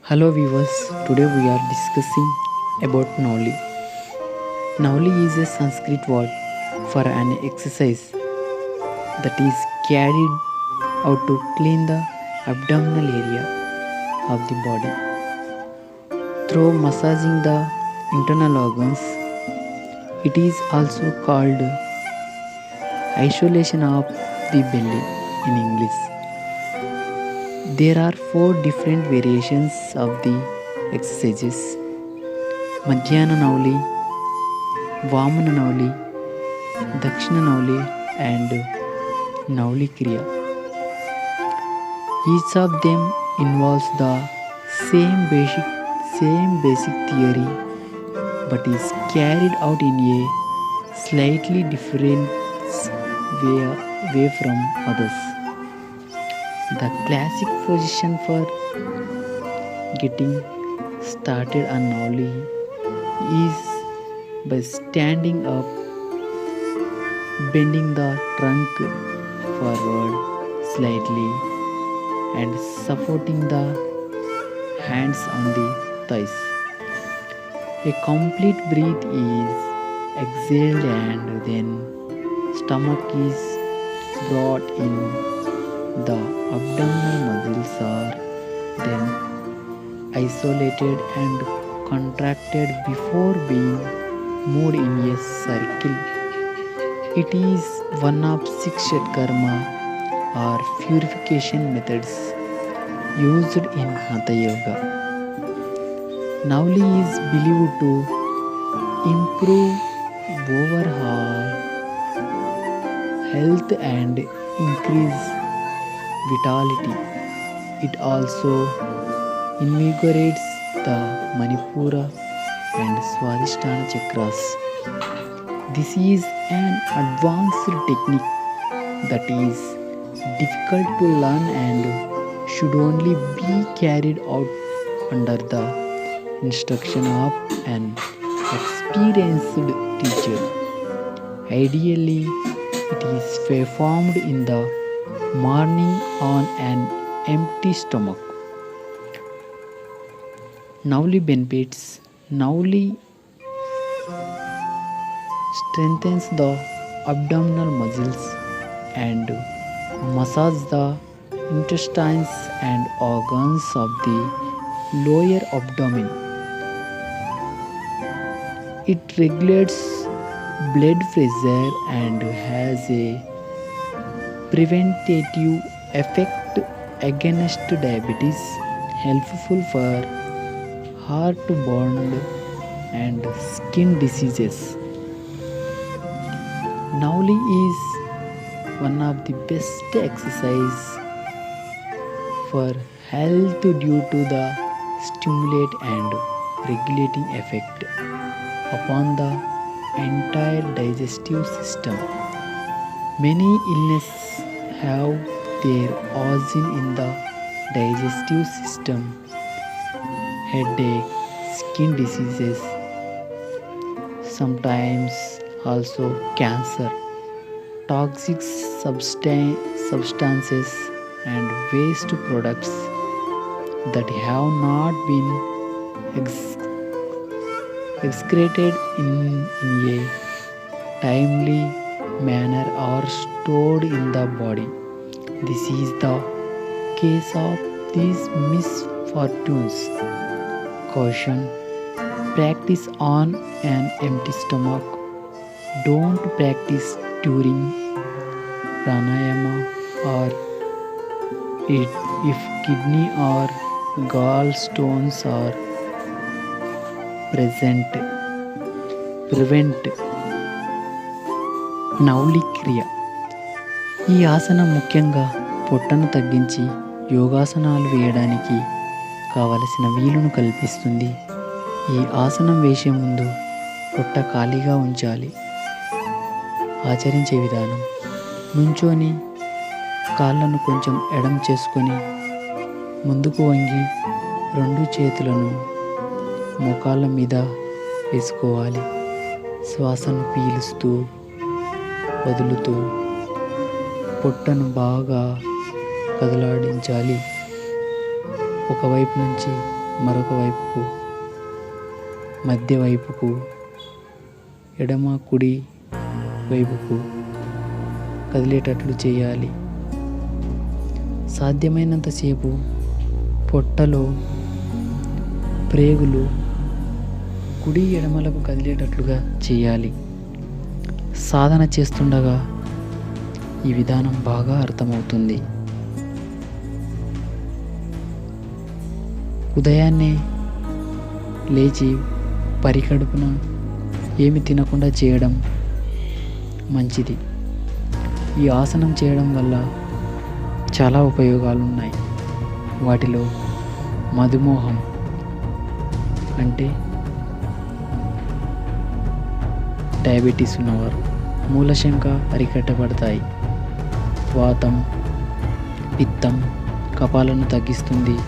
Hello viewers, today we are discussing about Nauli. Nauli is a Sanskrit word for an exercise that is carried out to clean the abdominal area of the body. Through massaging the internal organs, it is also called isolation of the belly in English. There are 4 different variations of the exercises: Madhyana Nauli, Vamana Nauli, Dakshina Nauli and Nauli Kriya. Each of them involves the same basic theory but is carried out in a slightly different way from others. The classic position for getting started on Nauli is by standing up, bending the trunk forward slightly and supporting the hands on the thighs. A complete breath is exhaled and then stomach is brought in. The abdominal muscles are then isolated and contracted before being moved in a circle. It is one of 6 Shatkarma or purification methods used in Hatha Yoga. Nauli is believed to improve overall health and increase vitality. It also invigorates the Manipura and Swadhisthana chakras. This is an advanced technique that is difficult to learn and should only be carried out under the instruction of an experienced teacher. Ideally, it is performed in the morning on an empty stomach. Nauli benefits. Nauli strengthens the abdominal muscles and massages the intestines and organs of the lower abdomen. It regulates blood pressure and has a preventative effect against diabetes, helpful for heartburn and skin diseases. Nauli is one of the best exercise for health due to the stimulate and regulating effect upon the entire digestive system. Many illnesses have their origin in the digestive system: headache, skin diseases, sometimes also cancer, toxic substances and waste products that have not been excreted in a timely manner are stored in the body. This is the case of these misfortunes. Caution: practice on an empty stomach. Don't practice during pranayama or if kidney or gallstones are prevent నౌలి క్రియ. ఈ ఆసనం ముఖ్యంగా పొట్టను తగ్గించి యోగాసనాలు వేయడానికి కావలసిన వీలును కల్పిస్తుంది. ఈ ఆసనం వేసే ముందు పొట్ట ఖాళీగా ఉంచాలి. ఆచరించే విధానం: నుంచొని కాళ్ళను కొంచెం ఎడం చేసుకొని ముందుకు వంగి 2 చేతులను మోకాళ్ళ మీద వేసుకోవాలి. శ్వాసను పీలుస్తూ వదులుతూ పొట్టను బాగా కదలాడించాలి. ఒకవైపు నుంచి మరొక వైపుకు, మధ్య వైపుకు, ఎడమ కుడి వైపుకు కదిలేటట్లు చేయాలి. సాధ్యమైనంతసేపు పొట్టలో ప్రేగులు కుడి ఎడమలకు కదిలేటట్లుగా చేయాలి. సాధన చేస్తుండగా ఈ విధానం బాగా అర్థమవుతుంది. ఉదయాన్నే లేచి పరికడుపున ఏమి తినకుండా చేయడం మంచిది. ఈ ఆసనం చేయడం వల్ల చాలా ఉపయోగాలు ఉన్నాయి. వాటిలో మధుమేహం అంటే డయాబెటీస్ ఉన్నవారు మూలశంక అరికట్టబడతాయి. వాతం, పిత్తం, కఫాలను తగ్గిస్తుంది.